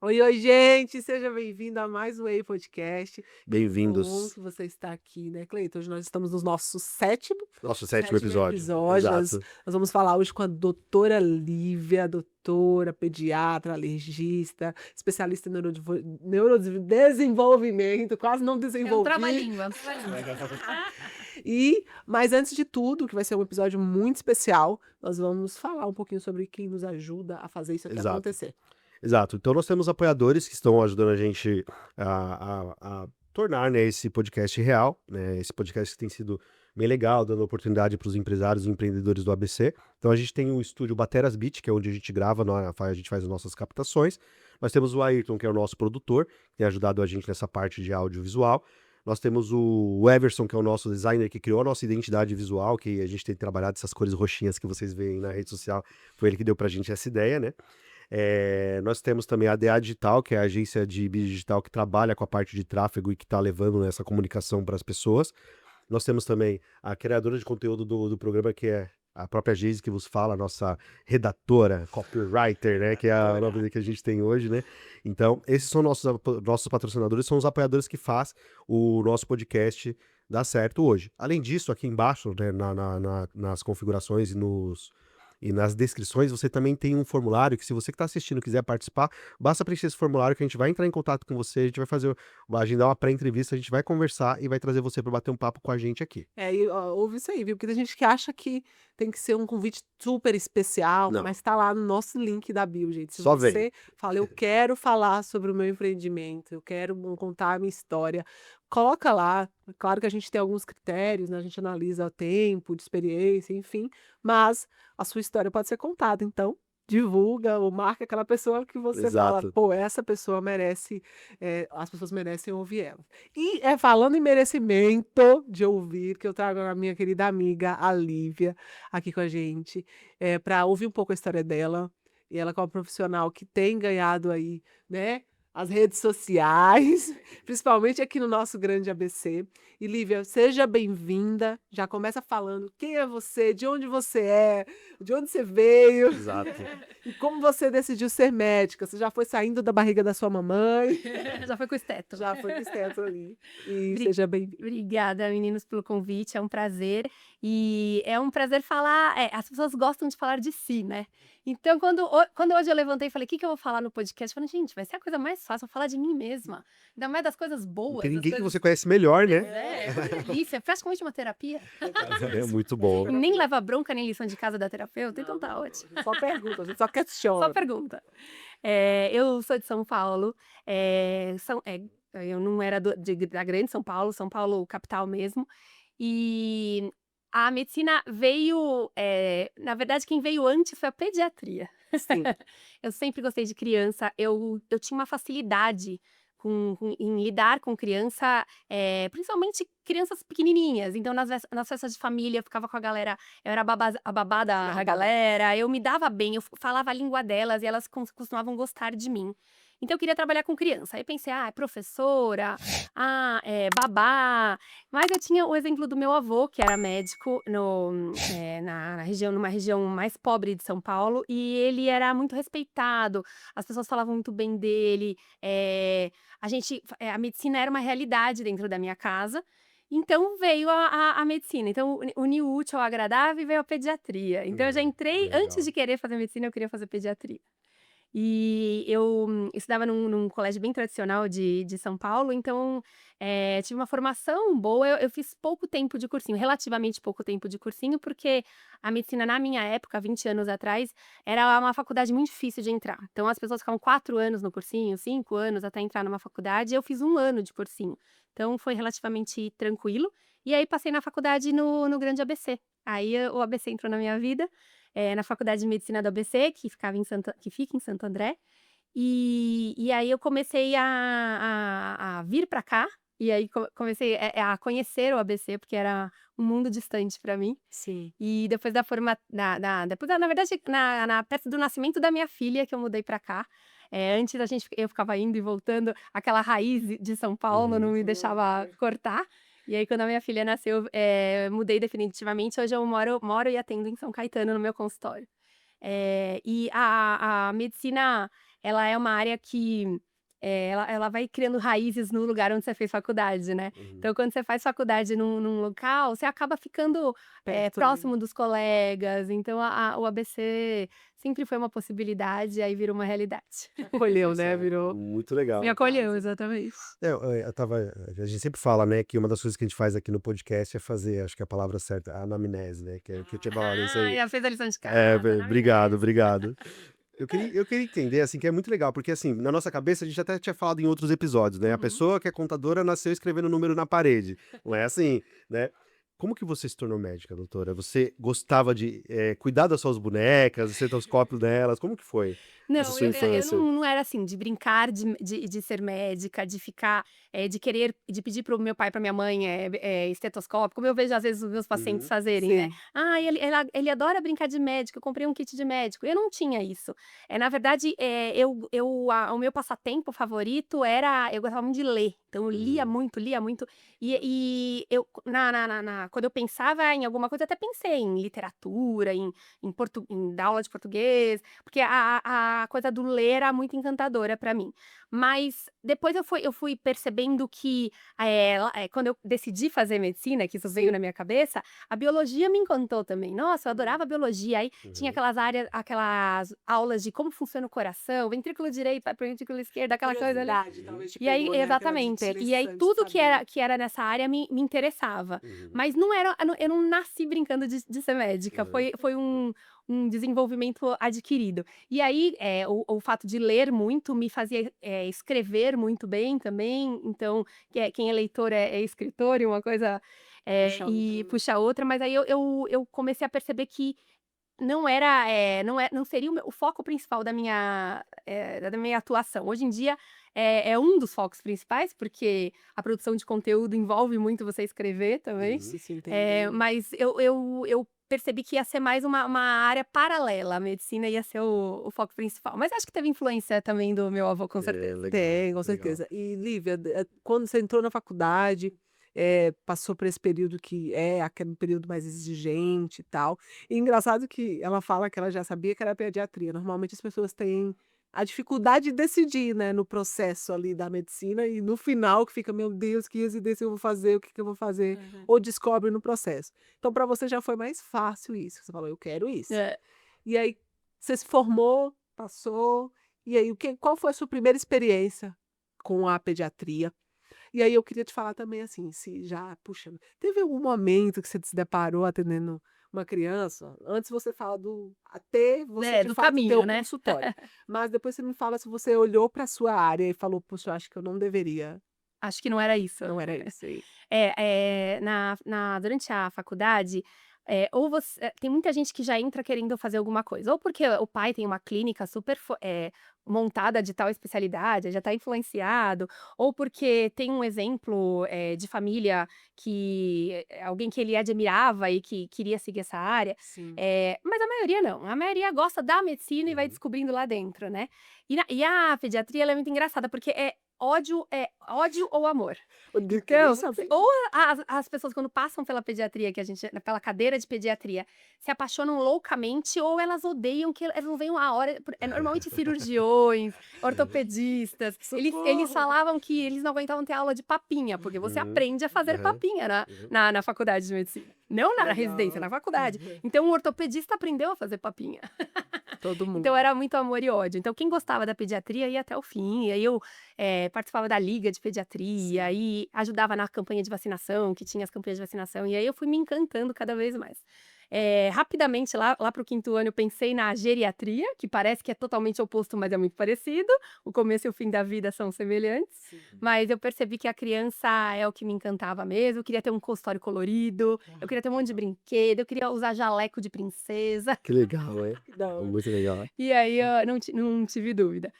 Oi, oi, gente! Seja bem-vindo a mais um Ei Podcast. Que bom Bem-vindos. que você está aqui, né, Cleiton? Hoje nós estamos no nosso sétimo, Nosso sétimo sétimo episódio. episódio. Nós, Exato. nós vamos falar hoje com a doutora Lívia, doutora, pediatra, alergista, especialista em neurodesenvolvimento, quase não É um desenvolvi. trava-língua, é um trava-língua. Mas antes de tudo, que vai ser um episódio muito especial, nós vamos falar um pouquinho sobre quem nos ajuda a fazer isso aqui Exato. acontecer. Exato. Então nós temos apoiadores que estão ajudando a gente a tornar, né, esse podcast real, né? Esse podcast que tem sido bem legal, dando oportunidade para os empresários e empreendedores do ABC. Então a gente tem o estúdio Bateras Beat, que é onde a gente grava, a gente faz as nossas captações. Nós temos o Ayrton, que é o nosso produtor, que tem ajudado a gente nessa parte de audiovisual. Nós temos o Everson, que é o nosso designer que criou a nossa identidade visual, que a gente tem trabalhado essas cores roxinhas que vocês veem na rede social. Foi ele que deu pra gente essa ideia, né? Nós temos também a DA Digital, que é a agência de mídia digital que trabalha com a parte de tráfego e que está levando essa comunicação para as pessoas. Nós temos também a criadora de conteúdo do programa, que é a própria Geise que vos fala, a nossa redatora, copywriter, né? Que é a nova que a gente tem hoje, né? Então, esses são nossos patrocinadores, são os apoiadores que faz o nosso podcast dar certo hoje. Além disso, aqui embaixo, né, nas configurações e nas descrições, você também tem um formulário que, se você que está assistindo quiser participar, basta preencher esse formulário que a gente vai entrar em contato com você, a gente vai agendar uma pré-entrevista, a gente vai conversar e vai trazer você para bater um papo com a gente aqui. Ouve isso aí, viu? Porque tem gente que acha que tem que ser um convite super especial, Não, mas tá lá no nosso link da bio, gente. Se só vem. você fala, eu quero falar sobre o meu empreendimento, eu quero contar a minha história, coloca lá. Claro que a gente tem alguns critérios, né? A gente analisa o tempo, de experiência, enfim, mas a sua história pode ser contada. Então, divulga ou marca aquela pessoa que você fala, Exato. pô, essa pessoa merece, as pessoas merecem ouvir ela. E é falando em merecimento de ouvir que eu trago a minha querida amiga, a Lívia, aqui com a gente, para ouvir um pouco a história dela. E ela, como profissional que tem ganhado aí, né, as redes sociais, principalmente aqui no nosso grande ABC. E Lívia, seja bem-vinda. Já começa falando quem é você, de onde você veio Exato. e como você decidiu ser médica. Você já foi saindo da barriga da sua mamãe? Já foi com o esteto. Já foi com o esteto ali. E Bri- seja bem-vindo. Obrigada, meninos, pelo convite. É um prazer. E é um prazer falar. As pessoas gostam de falar de si, né? Então, quando hoje eu levantei e falei, o que eu vou falar no podcast? Eu falei, gente, vai ser a coisa mais fácil, eu vou falar de mim mesma. Ainda mais das coisas Não boas. tem Das ninguém que coisas... você conhece melhor, né? É uma delícia. É praticamente uma terapia. É muito bom. E nem leva bronca nem lição de casa da terapeuta, então tá ótimo. Só pergunta, a gente só Só questiona. pergunta. Eu sou de São Paulo. Eu não era da grande São Paulo capital mesmo. E a medicina veio. Na verdade, quem veio antes foi a pediatria. Sim. Eu sempre gostei de criança. Eu tinha uma facilidade em lidar com criança, principalmente crianças pequenininhas. Então, nas festas de família, eu ficava com a galera, eu era a babá da galera, eu me dava bem, eu falava a língua delas e elas costumavam gostar de mim. Então, eu queria trabalhar com criança. Aí pensei, professora, babá. Mas eu tinha o exemplo do meu avô, que era médico numa região mais pobre de São Paulo, e ele era muito respeitado, as pessoas falavam muito bem dele. A medicina era uma realidade dentro da minha casa. Então veio a medicina. Então uniu o útil ao agradável e veio a pediatria. Então eu já entrei, Legal. antes de querer fazer medicina, eu queria fazer pediatria. E eu estudava num colégio bem tradicional de São Paulo, então tive uma formação boa. Eu fiz pouco tempo de cursinho, relativamente pouco tempo de cursinho, porque a medicina, na minha época, 20 anos atrás, era uma faculdade muito difícil de entrar. Então as pessoas ficavam 4 anos no cursinho, 5 anos até entrar numa faculdade, e eu fiz 1 ano de cursinho. Então foi relativamente tranquilo. E aí passei na faculdade no Grande ABC. Aí o ABC entrou na minha vida, na Faculdade de Medicina do ABC, que fica em Santo André. E aí eu comecei a vir para cá, e aí comecei a conhecer o ABC, porque era um mundo distante para mim. Sim. E depois da forma, na verdade, perto do nascimento da minha filha, que eu mudei para cá. Antes eu ficava indo e voltando, aquela raiz de São Paulo não me deixava cortar. E aí, quando a minha filha nasceu, mudei definitivamente. Hoje eu moro e atendo em São Caetano, no meu consultório. E a medicina ela é uma área que ela vai criando raízes no lugar onde você fez faculdade, né? Uhum. Então, quando você faz faculdade num local, você acaba ficando Perto ali. próximo dos colegas. Então, o ABC sempre foi uma possibilidade, aí virou uma realidade. Acolheu, Isso né? é Virou. muito legal. Me acolheu, exatamente. A gente sempre fala, né, que uma das coisas que a gente faz aqui no podcast é fazer, acho que é a palavra certa, a anamnese, né? Que eu tinha falado isso aí. Já fez a lição de É, casa, né? obrigado, obrigado. Eu queria entender, assim, que é muito legal, porque, assim, na nossa cabeça, a gente até tinha falado em outros episódios, né? A Uhum. pessoa que é contadora nasceu escrevendo número na parede. Não é assim, né? Como que você se tornou médica, doutora? Você gostava de cuidar das suas bonecas, do estetoscópio delas? Como que foi essa Não, sua eu infância? não era assim, de brincar de ser médica, de ficar, de pedir pro meu pai e pra minha mãe estetoscópio, como eu vejo às vezes os meus pacientes Uhum. fazerem, né? Sim. Ah, ele adora brincar de médico, eu comprei um kit de médico. Eu não tinha isso. Na verdade, o meu passatempo favorito era, eu gostava muito de ler. Então, eu lia Uhum. muito, lia muito. E eu, quando eu pensava em alguma coisa, eu até pensei em literatura, em dar aula de português, porque a coisa do ler era muito encantadora pra mim. Mas depois eu fui percebendo que, quando eu decidi fazer medicina, que isso veio Sim. na minha cabeça, a biologia me encantou também. Nossa, eu adorava biologia. Aí tinha Uhum. aquelas aulas de como funciona o coração, ventrículo direito, ventrículo esquerdo, aquela coisa ali. Curiosidade, talvez te E aí, pegou, né? Aquela de exatamente. E aí, interessante tudo saber. que era nessa área me interessava. Uhum. Mas não era, eu não nasci brincando de ser médica. Uhum. Foi um desenvolvimento adquirido. E aí, o fato de ler muito me fazia escrever muito bem também. Então, quem é leitor é escritor, e uma coisa Puxa e outra. puxa a outra. Mas aí eu comecei a perceber que não era, não seria o foco principal da minha atuação. Hoje em dia é um dos focos principais, porque a produção de conteúdo envolve muito você escrever também. Uhum. Se entender. Mas eu percebi que ia ser mais uma área paralela, a medicina ia ser o foco principal. Mas acho que teve influência também do meu avô, com certeza. Legal, Tem, com legal. certeza. E, Lívia, quando você entrou na faculdade, passou por esse período que é aquele período mais exigente e tal. E engraçado que ela fala que ela já sabia que era pediatria. Normalmente as pessoas têm a dificuldade de decidir, né, no processo ali da medicina e no final que fica, meu Deus, que residência eu vou fazer, o que que eu vou fazer? Uhum. Ou descobre no processo. Então, para você já foi mais fácil isso. Você falou, eu quero isso. É. E aí, você se formou, passou. E aí, qual foi a sua primeira experiência com a pediatria? E aí, eu queria te falar também assim, se já, puxa, teve algum momento que você se deparou atendendo uma criança? Antes você fala até você de Do fato ter caminho, o né? consultório. Mas depois você me fala se você olhou para a sua área e falou, puxa, eu acho que eu não deveria, Acho que não era isso. não era isso aí. Durante a faculdade, tem muita gente que já entra querendo fazer alguma coisa, ou porque o pai tem uma clínica super montada de tal especialidade, já está influenciado, ou porque tem um exemplo de família que alguém que ele admirava e que queria seguir essa área. Sim. Mas a maioria não. A maioria gosta da medicina e vai Uhum. descobrindo lá dentro, né? E a pediatria ela é muito engraçada, porque é ódio ou amor. Eu queria Então, saber. ou as pessoas quando passam pela pediatria, pela cadeira de pediatria, se apaixonam loucamente, ou elas odeiam que elas não veem a hora. Normalmente cirurgiões, ortopedistas, eles Socorro! falavam que eles não aguentavam ter aula de papinha, porque você Uhum. aprende a fazer Aham. papinha Uhum. na faculdade de medicina. Não na Legal. residência, na faculdade. Então, o ortopedista aprendeu a fazer papinha. Todo mundo. Então era muito amor e ódio. Então quem gostava da pediatria ia até o fim. E aí eu participava da liga de pediatria e ajudava na campanha de vacinação, que tinha as campanhas de vacinação. E aí eu fui me encantando cada vez mais. Rapidamente, lá pro 5º ano, eu pensei na geriatria, que parece que é totalmente oposto, mas é muito parecido. O começo e o fim da vida são semelhantes. Sim. Mas eu percebi que a criança é o que me encantava mesmo. Eu queria ter um consultório colorido, eu queria ter um monte de brinquedo, eu queria usar jaleco de princesa. Que legal, hein? Que da hora. Muito legal. E aí eu não tive dúvida.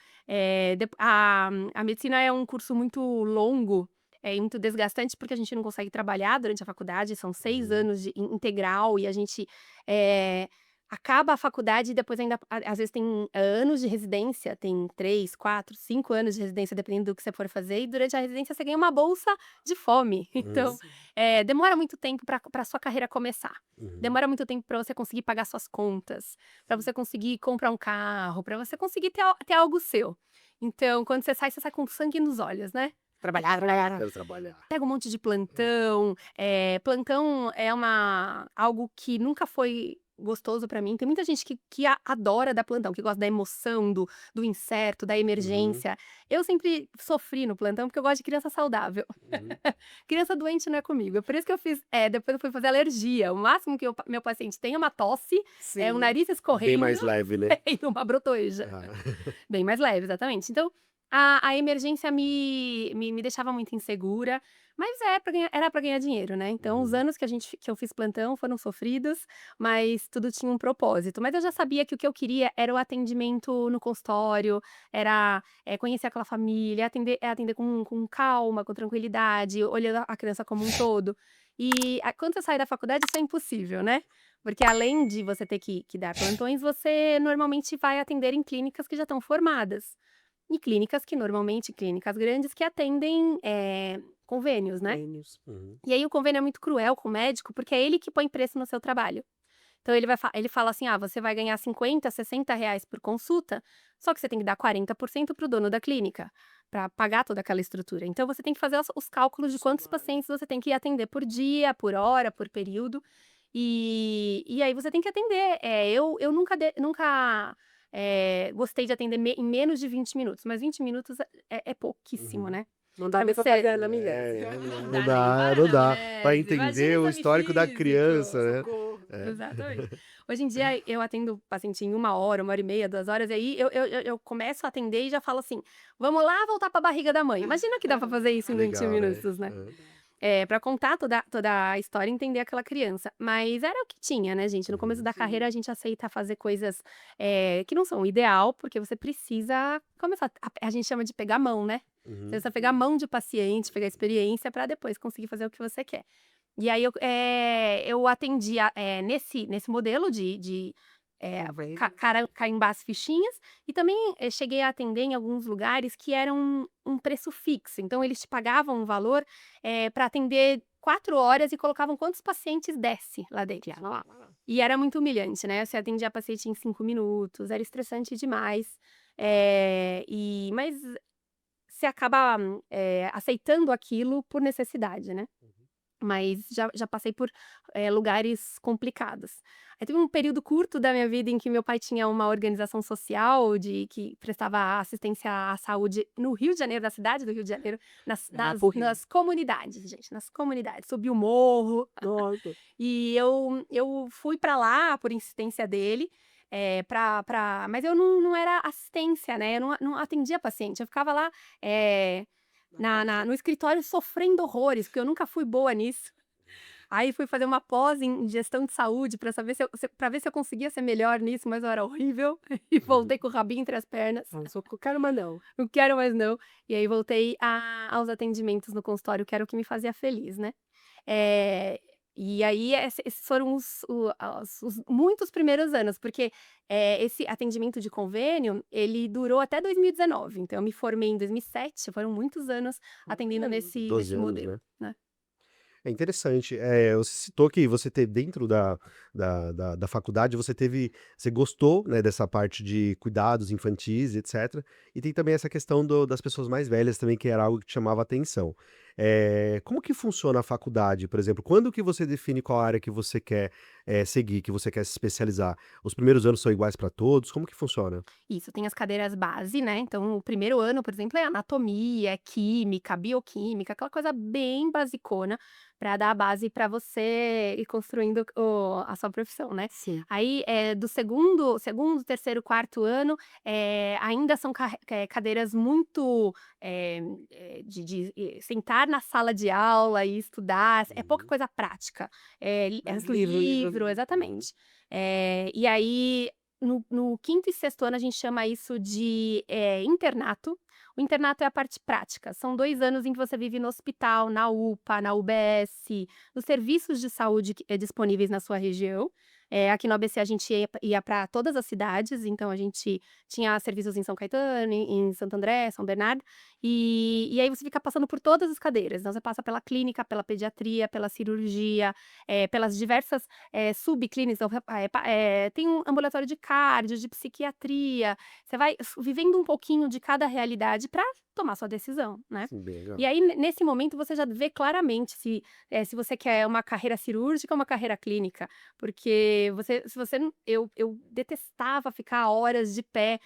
A medicina é um curso muito longo, e muito desgastante, porque a gente não consegue trabalhar durante a faculdade, são 6 Uhum. anos de integral, e a gente, eh, acaba a faculdade e depois ainda, às vezes, tem anos de residência, tem 3, 4, 5 anos de residência, dependendo do que você for fazer, e durante a residência você ganha uma bolsa de fome. Então, Sim. demora muito tempo para sua carreira começar. Uhum. Demora muito tempo para você conseguir pagar suas contas, para você conseguir comprar um carro, para você conseguir ter algo seu. Então, quando você sai com sangue nos olhos, né? Trabalhar. Quero trabalhar. Pega um monte de plantão. Plantão é algo que nunca foi gostoso pra mim. Tem muita gente que adora dar plantão, que gosta da emoção, do incerto, da Uhum. emergência. Eu sempre sofri no plantão porque eu gosto de criança saudável. Uhum. Criança doente não é comigo. É por isso que eu fiz. Depois eu fui fazer alergia. O máximo que meu paciente tem é uma tosse, um Sim. nariz Bem escorrendo mais leve, né? e uma brotoeja. Ah. Bem mais leve, exatamente. Então, a emergência me deixava muito insegura, mas era pra ganhar dinheiro, né? Então, os Uhum. anos que eu fiz plantão foram sofridos, mas tudo tinha um propósito. Mas eu já sabia que o que eu queria era o atendimento no consultório, era conhecer aquela família, atender com calma, com tranquilidade, olhando a criança como um todo. E quando você sai da faculdade, isso é impossível, né? Porque além de você ter que dar plantões, você normalmente vai atender em clínicas que já estão formadas. E clínicas grandes que atendem convênios, né? Gênios. Uhum. E aí o convênio é muito cruel com o médico, porque é ele que põe preço no seu trabalho. Então ele fala assim: você vai ganhar 50, 60 reais por consulta, só que você tem que dar 40% para o dono da clínica, para pagar toda aquela estrutura. Então você tem que fazer os cálculos de quantos pacientes você tem que atender por dia, por hora, por período. E aí você tem que atender. Eu nunca gostei de atender em menos de 20 minutos, mas 20 minutos é pouquíssimo, Uhum. né? Não dá Pra nem pra você- pagar na milhar. Não nem dá, para não na dá. Pra Minerva, imagina entender o exame histórico da físico. criança, né? Socorro. Exatamente. Hoje em dia eu atendo paciente em 1 hora e meia, 2 horas, e aí eu começo a atender e já falo assim: vamos lá voltar pra barriga da mãe. Imagina que dá pra fazer isso em 20 Legal, né? minutos, né? É. Pra contar toda a história e entender aquela criança. Mas era o que tinha, né, gente? No começo da carreira a gente aceita fazer coisas que não são o ideal, porque você precisa começar. A gente chama de pegar a mão, né? Você Uhum. precisa pegar a mão de paciente, pegar experiência pra depois conseguir fazer o que você quer. E aí eu atendia nesse modelo de Convênio. carimbar as fichinhas, e também cheguei a atender em alguns lugares que eram um preço fixo. Então eles te pagavam um valor para atender 4 horas e colocavam quantos pacientes desse lá dentro. E era muito humilhante, né? Você atendia paciente em 5 minutos, era estressante demais. Mas você acaba aceitando aquilo por necessidade, né? Mas já passei por lugares complicados. Aí teve um período curto da minha vida em que meu pai tinha uma organização social que prestava assistência à saúde no Rio de Janeiro, na cidade do Rio de Janeiro, Pro Rio. nas comunidades, gente, nas comunidades. Subi o morro. Nossa. E eu fui pra lá por insistência dele, mas eu não era assistência, né? Eu não atendia paciente. Eu ficava lá no escritório sofrendo horrores, porque eu nunca fui boa nisso. Aí fui fazer uma pós em gestão de saúde para saber para ver se eu conseguia ser melhor nisso, mas eu era horrível. E voltei com o rabinho entre as pernas. Não sou quero mais não. Não quero mais não. E aí voltei aos atendimentos no consultório, que era o que me fazia feliz, né? E aí esses foram os muitos primeiros anos, porque esse atendimento de convênio, ele durou até 2019. Então eu me formei em 2007, foram muitos anos atendendo nesse 12 anos, modelo, né? É interessante. Você citou que você teve dentro da faculdade, você gostou, né, dessa parte de cuidados infantis, etc. E tem também essa questão das pessoas mais velhas também, que era algo que te chamava atenção. Como que funciona a faculdade, por exemplo? Quando que você define qual área que você quer seguir, que você quer se especializar? Os primeiros anos são iguais para todos? Como que funciona? Isso, tem as cadeiras base, né? Então, o primeiro ano, por exemplo, é anatomia, é química, bioquímica, aquela coisa bem basicona para dar a base para você ir construindo a sua profissão, né? Sim. Aí, do segundo, terceiro, quarto ano, ainda são cadeiras muito de sentar na sala de aula e estudar, é pouca coisa prática. Mais livro. Exatamente. E aí, no quinto e sexto ano, a gente chama isso de internato. O internato é a parte prática. São 2 anos em que você vive no hospital, na UPA, na UBS, nos serviços de saúde disponíveis na sua região. Aqui no ABC a gente ia para todas as cidades, então a gente tinha serviços em São Caetano, em Santo André, São Bernardo, e aí você fica passando por todas as cadeiras. Então você passa pela clínica, pela pediatria, pela cirurgia, pelas diversas subclínicas. Então, tem um ambulatório de cardio, de psiquiatria. Você vai vivendo um pouquinho de cada realidade para tomar sua decisão, né? Sim, bem legal. E aí, nesse momento, você já vê claramente se você quer uma carreira cirúrgica ou uma carreira clínica. Porque se você não. Eu detestava ficar horas de pé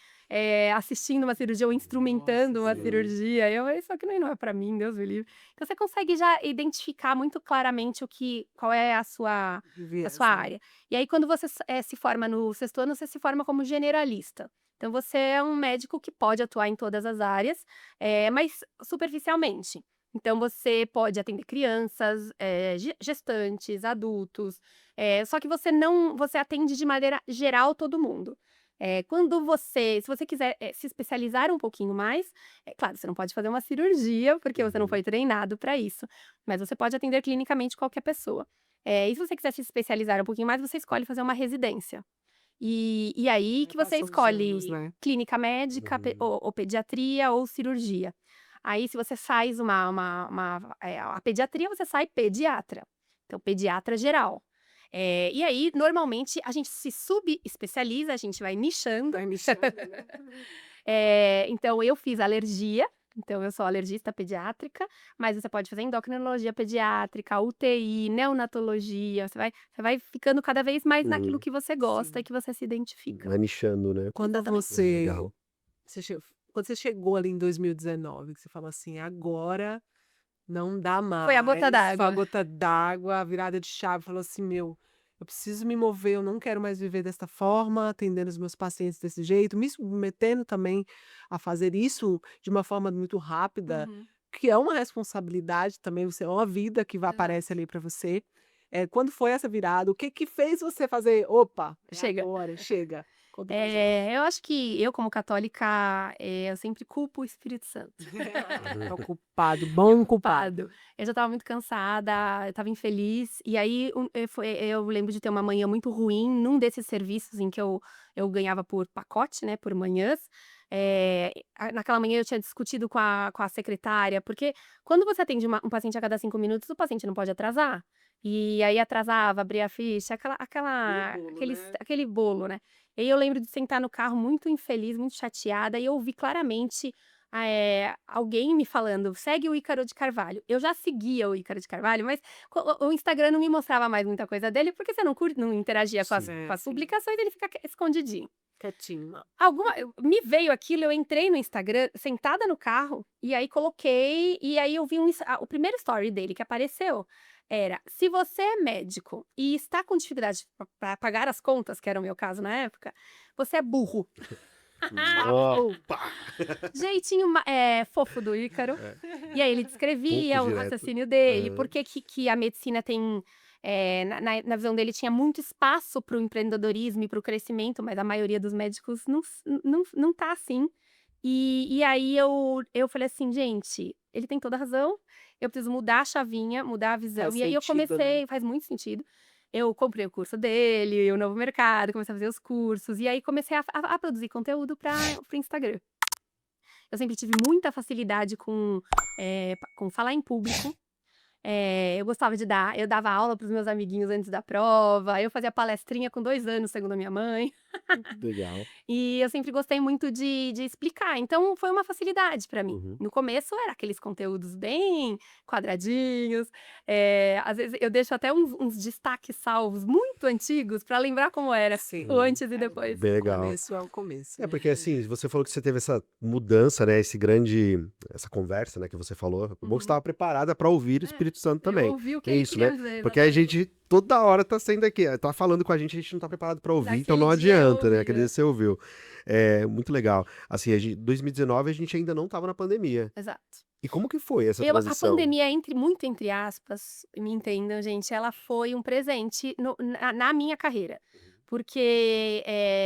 assistindo uma cirurgia ou instrumentando uma sim. cirurgia. Isso aqui não é para mim, Deus me livre. Então, você consegue já identificar muito claramente qual é a sua Viés, sua né? área. E aí, quando você se forma no 6º ano, você se forma como generalista. Então, você é um médico que pode atuar em todas as áreas, mas superficialmente. Então, você pode atender crianças, gestantes, adultos, só que você atende de maneira geral todo mundo. Se você quiser se especializar um pouquinho mais, claro, você não pode fazer uma cirurgia, porque você não Uhum. foi treinado para isso, mas você pode atender clinicamente qualquer pessoa. E se você quiser se especializar um pouquinho mais, você escolhe fazer uma residência. E aí que você Passando os anos, escolhe né? clínica médica, Uhum. ou pediatria ou cirurgia. Aí, se você faz a pediatria, você sai pediatra. Então, pediatra geral. E aí, normalmente, a gente se subespecializa, a gente vai nichando. Vai me chamando, né? Então, eu fiz alergia, então eu sou alergista pediátrica, mas você pode fazer endocrinologia pediátrica, UTI, neonatologia, você vai ficando cada vez mais naquilo Uhum. que você gosta Sim. e que você se identifica. Vai nichando, né? Quando Exatamente. Legal. quando você chegou ali em 2019, que você falou assim, agora não dá Foi a gota mais, foi a d'água. gota d'água, a virada de chave, falou assim, meu, eu preciso me mover, eu não quero mais viver desta forma, atendendo os meus pacientes desse jeito, me submetendo também a fazer isso de uma forma muito rápida, Uhum, que é uma responsabilidade também, você é uma vida que vai exato. aparece ali para você. Quando foi essa virada? O que que fez você fazer? Opa, Chega. agora, chega. Conta pra gente. Eu acho que eu, como católica, eu sempre culpo o Espírito Santo. É o culpado, bom culpado. Culpado. Eu já estava muito cansada, eu estava infeliz, e aí eu lembro de ter uma manhã muito ruim num desses serviços em que eu ganhava por pacote, né, por manhãs. Naquela manhã eu tinha discutido com a secretária, porque quando você atende um paciente a cada 5 minutos, o paciente não pode atrasar. E aí atrasava, abria a ficha, aquele bolo, né? E aí eu lembro de sentar no carro muito infeliz, muito chateada, e eu ouvi claramente alguém me falando: "Segue o Ícaro de Carvalho". Eu já seguia o Ícaro de Carvalho, mas o Instagram não me mostrava mais muita coisa dele, porque você não interagia com as Sim. com as Sim. publicações, ele fica escondidinho. Quietinho. Me veio aquilo, eu entrei no Instagram, sentada no carro, e aí coloquei, e aí eu vi o primeiro story dele que apareceu era: "Se você é médico e está com dificuldade para pagar as contas", que era o meu caso na época, "você é burro". Opa! Jeitinho fofo do Ícaro. E aí ele descrevia Pouco o direto. raciocínio dele, Aham. por que a medicina tem, na visão dele, tinha muito espaço para o empreendedorismo e para o crescimento, mas a maioria dos médicos não tá assim. E aí eu falei assim: "Gente, ele tem toda a razão, eu preciso mudar a chavinha, mudar a visão". Faz E aí eu sentido, né? comecei, faz muito sentido. Eu comprei o curso dele, o Novo Mercado, comecei a fazer os cursos, e aí comecei a produzir conteúdo para o Instagram. Eu sempre tive muita facilidade com falar em público. Eu gostava eu dava aula para os meus amiguinhos antes da prova, eu fazia palestrinha com 2 anos, segundo a minha mãe. Legal. E eu sempre gostei muito de explicar, então foi uma facilidade para mim. Uhum. No começo era aqueles conteúdos bem quadradinhos, às vezes eu deixo até uns destaques salvos muito antigos para lembrar como era Sim. o antes e depois. Bem O legal. começo é o começo, né? Porque assim, você falou que você teve essa mudança, né? Essa conversa, né, que você falou. Bom que você estava preparada para ouvir o Espírito Santo Eu também. ouvi o que É ele isso, queria né? dizer, Porque a exatamente. gente toda hora tá saindo aqui, tá falando com a gente não tá preparado para ouvir, então não Naquele dia eu adianta, né? ouvi, Aquele né? dia você ouviu. É muito legal. Assim, 2019 a gente ainda não estava na pandemia. Exato. E como que foi essa A transição? pandemia, muito entre aspas, me entendam, gente, ela foi um presente na minha carreira. Porque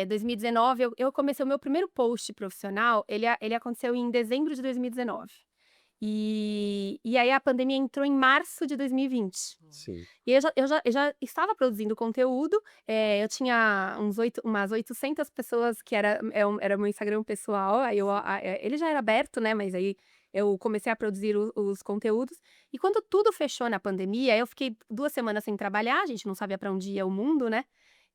2019, eu comecei o meu primeiro post profissional, ele aconteceu em dezembro de 2019. E aí a pandemia entrou em março de 2020. Sim. E eu já estava produzindo conteúdo, eu tinha umas 800 pessoas que era meu Instagram pessoal, aí ele já era aberto, né, mas aí eu comecei a produzir os conteúdos. E quando tudo fechou na pandemia, eu fiquei 2 semanas sem trabalhar, a gente não sabia para onde ia o mundo, né,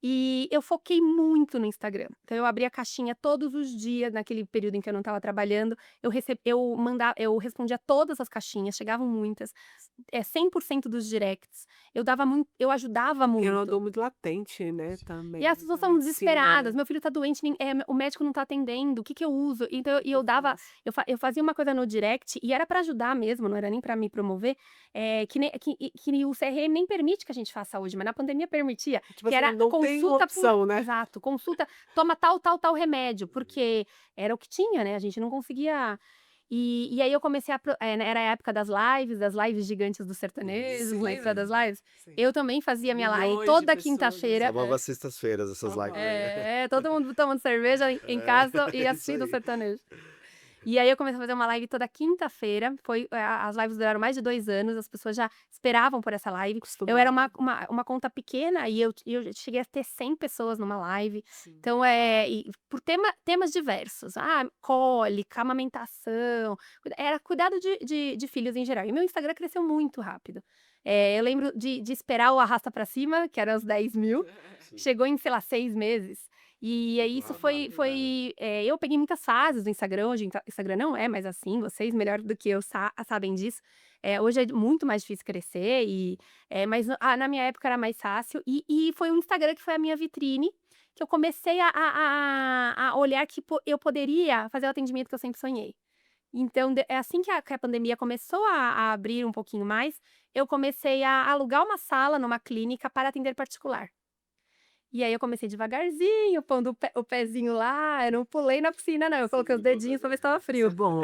e eu foquei muito no Instagram. Então eu abria a caixinha todos os dias, naquele período em que eu não estava trabalhando, eu respondia todas as caixinhas, chegavam muitas, 100% dos directs. Eu ajudava Porque eu muito. andou muito latente, né, E também, as pessoas na estavam medicina, desesperadas, né. meu filho tá doente, o médico não tá atendendo, o que que eu uso? Então eu dava, Nossa. eu fazia uma coisa no direct e era pra ajudar mesmo, não era nem pra me promover, que o CRM nem permite que a gente faça hoje, mas na pandemia permitia, Tipo que assim, era não tem consulta por opção, né. exato, consulta, toma tal, tal, tal remédio, porque era o que tinha, né, a gente não conseguia. E aí eu comecei né, era a época das lives gigantes dos sertanejos, lembra das Sim, lives? sim. Eu também fazia minha live Milhões de toda pessoas quinta-feira. Amava as sextas-feiras, essas lives Aham. aí. Todo mundo tomando cerveja em É, casa e é isso assistindo o aí. sertanejo. E aí eu comecei a fazer uma live toda quinta-feira, as lives duraram mais de 2 anos, as pessoas já esperavam por essa live. Eu era Acostumada. uma conta pequena e eu cheguei a ter 100 pessoas numa live. Sim. Então, e por temas diversos, cólica, amamentação, era cuidado de filhos em geral. E meu Instagram cresceu muito rápido. Eu lembro de esperar o arrasta pra cima, que era os 10.000, Sim. chegou em, sei lá, 6 meses. E aí Muito isso rápido, né? eu peguei muitas fases do Instagram, hoje Instagram não é mais assim, vocês melhor do que eu sabem disso. Hoje é muito mais difícil crescer mas na minha época era mais fácil e foi o Instagram que foi a minha vitrine, que eu comecei a olhar que eu poderia fazer o atendimento que eu sempre sonhei. Então é assim que a pandemia começou a abrir um pouquinho mais, eu comecei a alugar uma sala numa clínica para atender particular. E aí eu comecei devagarzinho, pondo o pezinho lá, eu não pulei na piscina não, eu coloquei os dedinhos pra ver se estava Isso é frio. bom.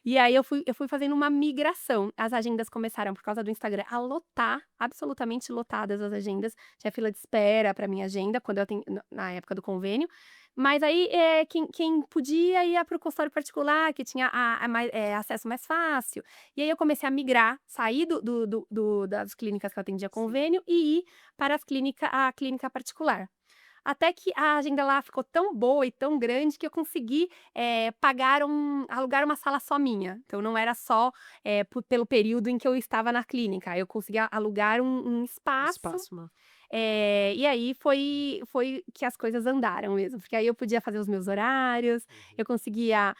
E aí eu fui fazendo uma migração, as agendas começaram por causa do Instagram a lotar, absolutamente lotadas as agendas, tinha fila de espera pra minha agenda quando eu na época do convênio, mas aí, quem podia ia para o consultório particular, que tinha acesso mais fácil, e aí eu comecei a migrar, sair das clínicas que eu atendia Sim. convênio e ir para a clínica particular. Até que a agenda lá ficou tão boa e tão grande que eu consegui, alugar uma sala só minha. Então não era só, pelo período em que eu estava na clínica, eu consegui alugar um espaço, Espaço, uma e aí foi que as coisas andaram mesmo, porque aí eu podia fazer os meus horários, eu conseguia,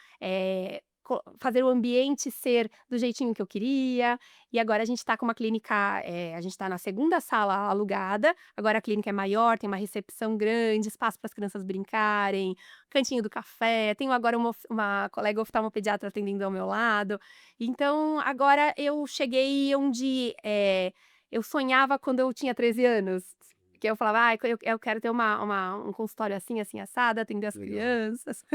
fazer o ambiente ser do jeitinho que eu queria, e agora a gente está com uma clínica, a gente está na segunda sala alugada, agora a clínica é maior, tem uma recepção grande, espaço para as crianças brincarem, cantinho do café, tenho agora uma colega oftalmopediatra atendendo ao meu lado, então agora eu cheguei onde, eu sonhava quando eu tinha 13 anos. Que eu falava: eu quero ter um consultório assim, assim, assado, atender as Legal. crianças".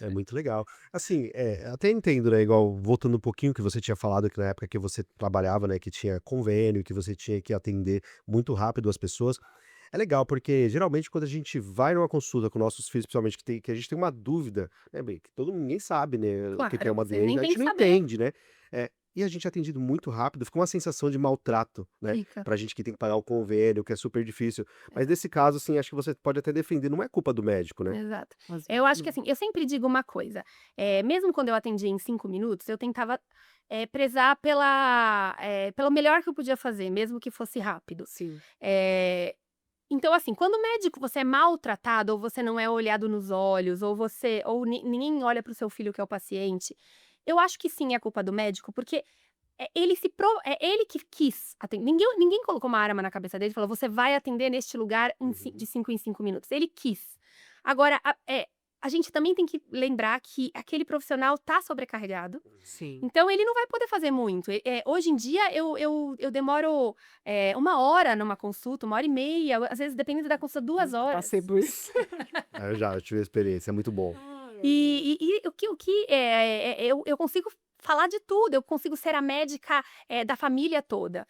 É muito legal. Assim, até entendo, né, igual voltando um pouquinho que você tinha falado que na época que você trabalhava, né, que tinha convênio, que você tinha que atender muito rápido as pessoas. É legal, porque geralmente quando a gente vai numa consulta com nossos filhos, principalmente que a gente tem uma dúvida, né, bem, que ninguém sabe, né, o que é Claro, uma você nem doença, a tem gente que não saber. entende, né? E a gente é atendido muito rápido, fica uma sensação de maltrato, né? Fica. Pra gente que tem que pagar o convênio, que é super difícil. Mas Exato, nesse caso, assim, acho que você pode até defender, não é culpa do médico, né? exato. mas Eu acho que assim, eu sempre digo uma coisa, mesmo quando eu atendia em 5 minutos, eu tentava, prezar pelo melhor que eu podia fazer, mesmo que fosse rápido. sim. Eh, então assim, quando o médico você é maltratado, ou você não é olhado nos olhos, ou ninguém olha para o seu filho que é o paciente, eu acho que sim é culpa do médico, porque é ele que quis atender. Ninguém colocou uma arma na cabeça dele e falou: "Você vai atender neste lugar de Uhum. 5 em 5 minutos". Ele quis. Agora, a gente também tem que lembrar que aquele profissional tá sobrecarregado, Sim. então ele não vai poder fazer muito. Hoje em dia eu demoro, 1 hora numa consulta, 1 hora e meia, às vezes dependendo da consulta, 2 horas. Passei por isso. Eu já tive a experiência, é muito bom. Ai, ai, ai. Eu consigo falar de tudo, eu consigo ser a médica, da família toda.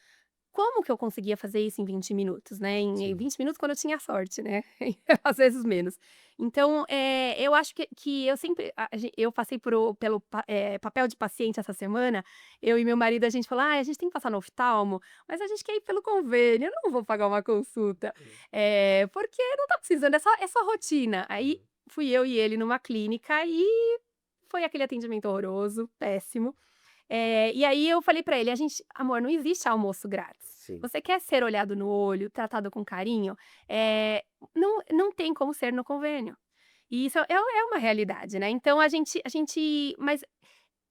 Como que eu conseguia fazer isso em 20 minutos, né, em Sim. 20 minutos quando eu tinha sorte, né, às vezes menos. Então, eu acho que eu sempre eu passei pelo papel de paciente essa semana, eu e meu marido, a gente falou: "Ai, a gente tem que passar no oftalmo, mas a gente quer ir pelo convênio, eu não vou pagar uma consulta, porque não tá precisando, é só rotina". Aí, fui eu e ele numa clínica e foi aquele atendimento horroroso, péssimo. E aí eu falei pra ele: Amor, não existe almoço grátis. Sim. Você quer ser olhado no olho, tratado com carinho, não tem como ser no convênio". E isso é uma realidade, né. Então mas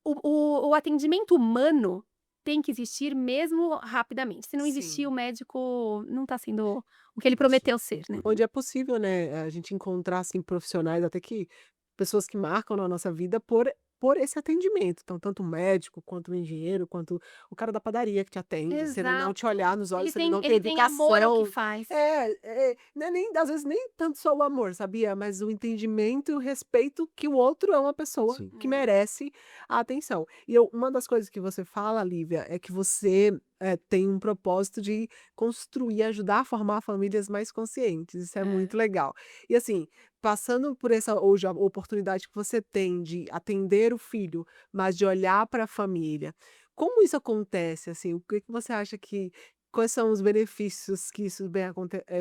o atendimento humano tem que existir mesmo rapidamente. Se não existir, Sim. o médico não tá sendo o que ele Isso. prometeu ser, né. Onde é possível, né, a gente encontrar, assim, profissionais, até que pessoas que marcam na nossa vida por esse atendimento. Então, tanto o médico, quanto o engenheiro, quanto o cara da padaria que te atende, se ele não te Exato. olhar nos olhos, Ele se ele tem não tem ele tem amor ao que educação. faz. Não é nem às vezes nem tanto só o amor, sabia, mas o entendimento e o respeito que o outro é uma pessoa Sim. que merece a atenção. E uma das coisas que você fala, Lívia, é que você, tem um propósito de construir, ajudar a formar famílias mais conscientes, isso é É. muito legal. E assim, passando por essa hoje a oportunidade que você tem de atender o filho, mas de olhar para a família, como isso acontece, assim? O que que você acha que quais são os benefícios que isso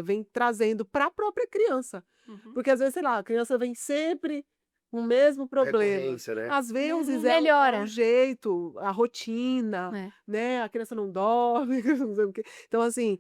vem trazendo para a própria criança? Uhum. Porque às vezes, sei lá, a criança vem sempre com o mesmo problema. Recorrência, né? Às vezes Não é um melhora. jeito, a rotina, É. né, a criança não dorme, não sei o quê. Então assim,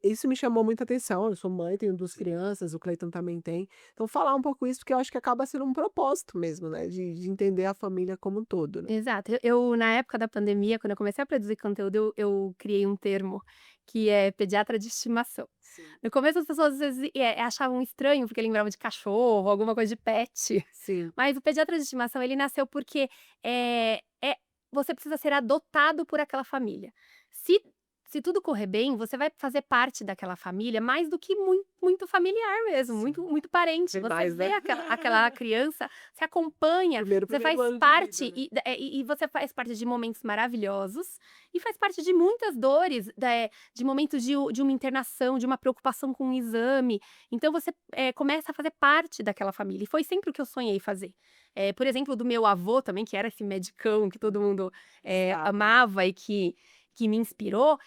isso me chamou muita atenção, eu sou mãe, tenho 2 Sim. crianças, o Cleiton também tem. Então falar um pouco isso, porque eu acho que acaba sendo um propósito mesmo, né, de entender a família como um todo, né. Exato. Eu na época da pandemia, quando eu comecei a produzir conteúdo, eu criei um termo que é pediatra de estimação. Sim, No começo as pessoas às vezes, achavam estranho, porque lembrava de cachorro, alguma coisa de pet. sim. Mas o pediatra de estimação, ele nasceu porque, você precisa ser adotado por aquela família. Se se tudo correr bem, você vai fazer parte daquela família mais do que muito familiar mesmo, muito Sim. muito parente. Vem Você mais, vê né. aquela criança, você acompanha, você Primeiro faz ano de vida, parte né. e você faz parte de momentos maravilhosos e faz parte de muitas dores, de momentos de uma internação, de uma preocupação com um exame. Então você, começa a fazer parte daquela família, e foi sempre o que eu sonhei fazer. Por exemplo, do meu avô também, que era esse medicão que todo mundo, Exato. amava e que me inspirou,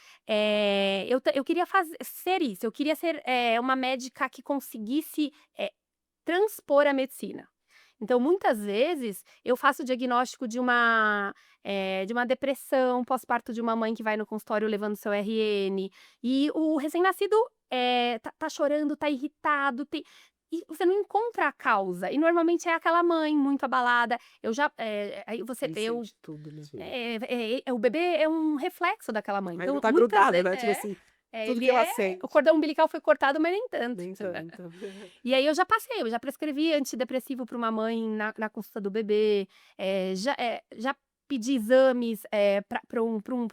eu queria ser isso, eu queria ser, uma médica que conseguisse, transpor a medicina. Então, muitas vezes, eu faço o diagnóstico de uma depressão pós-parto de uma mãe que vai no consultório levando seu RN, e o recém-nascido, tá chorando, tá irritado, e você não encontra a causa, e normalmente é aquela mãe muito abalada. Aí você Ele eu sente tudo, né. Sim. o bebê é um reflexo daquela mãe, Aí não então tá muitas grudado, vezes né, tipo assim, tudo ele que ela o sente. cordão umbilical foi cortado, mas nem tanto. Nem tanto. E aí eu já prescrevi antidepressivo para uma mãe na consulta do bebê, já pedi exames, pra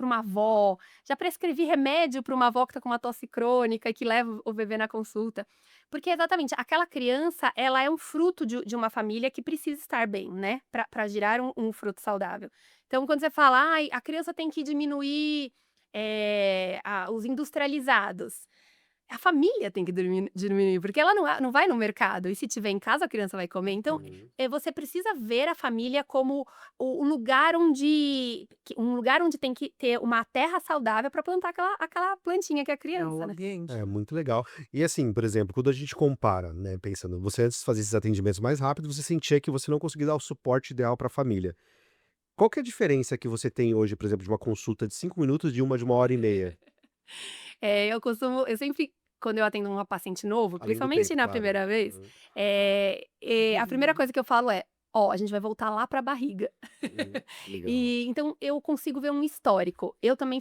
uma avó, já prescrevi remédio para uma avó que tá com uma tosse crônica e que leva o bebê na consulta. Porque exatamente, aquela criança, ela é um fruto de uma família que precisa estar bem, né, pra gerar um fruto saudável. Então quando você fala: "Ai, a criança tem que diminuir, os industrializados", a família tem que diminuir, porque ela não vai no mercado, e se tiver em casa a criança vai comer. Então, Uhum. você precisa ver a família como o lugar onde tem que ter uma terra saudável para plantar aquela plantinha que é a É o criança, né. ambiente. É muito legal. E assim, por exemplo, quando a gente compara, né, pensando, você antes fazia esses atendimentos mais rápidos, você sentia que você não conseguia dar o suporte ideal para a família. Qual que é a diferença que você tem hoje, por exemplo, de uma consulta de 5 minutos de uma hora e meia? Eu sempre, quando eu atendo uma paciente novo, Além do principalmente tempo, na claro, né? primeira vez, Uhum, a primeira coisa que eu falo é: "Ó, a gente vai voltar lá pra barriga". legal. E então eu consigo ver um histórico. Eu também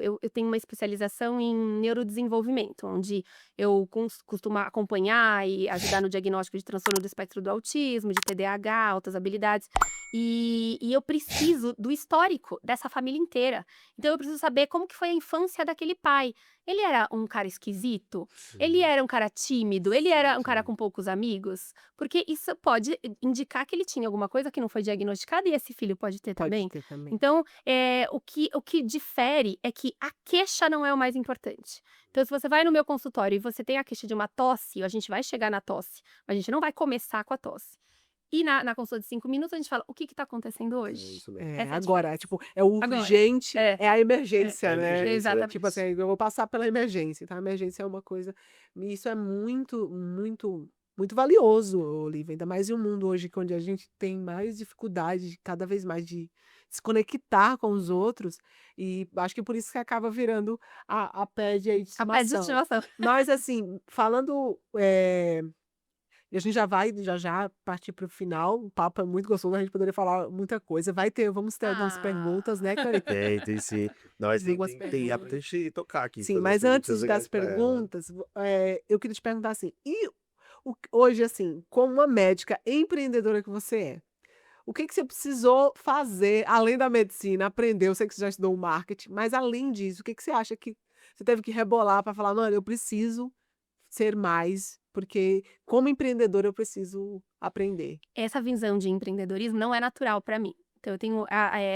eu tenho uma especialização em neurodesenvolvimento, onde eu costumo acompanhar e ajudar no diagnóstico de transtorno do espectro do autismo, de TDAH, altas habilidades. E eu preciso do histórico dessa família inteira. Então eu preciso saber como que foi a infância daquele pai. Ele era um cara esquisito? Ele Sim, era um cara tímido? Ele era um cara sim. com poucos amigos? Porque isso pode indicar que ele tinha alguma coisa que não foi diagnosticada e esse filho pode ter Pode também. ter também. Então, o que difere é que a queixa não é o mais importante. Então, se você vai no meu consultório e você tem a queixa de uma tosse, a gente vai chegar na tosse, mas a gente não vai começar com a tosse. E na consulta de 5 minutos a gente fala: "O que está acontecendo É hoje?". isso mesmo. Essa é a Agora, diferença. tipo, é o Agora. urgente, É, é a é, emergência, É né? emergência, né? Tipo assim, exatamente. eu vou passar pela emergência, então a emergência é uma coisa, e isso é muito, muito, muito valioso, Olivia, ainda mais em um mundo hoje onde a gente tem mais dificuldade, cada vez mais, de se conectar com os outros, e acho que por isso que acaba virando a pet aí de A pet de estimação. estimação. Mas assim, falando, e a gente já vai já partir para o final. O papo é muito gostoso, a gente poderia falar muita coisa. Vamos ter algumas perguntas, Ah. né, Cari? Tem sim. Nós tem, Algumas tem, tem perguntas. pra gente tocar aqui, Sim, fazer umas mas perguntas antes das legais pra ela. perguntas, eu queria te perguntar assim, hoje, assim, como uma médica empreendedora que você é, o que que você precisou fazer, além da medicina, aprender? Eu sei que você já estudou marketing, mas além disso, o que que você acha que você teve que rebolar para falar: "Não, eu preciso ser mais, porque como empreendedora eu preciso aprender"? Essa visão de empreendedorismo não é natural para mim. Então eu tenho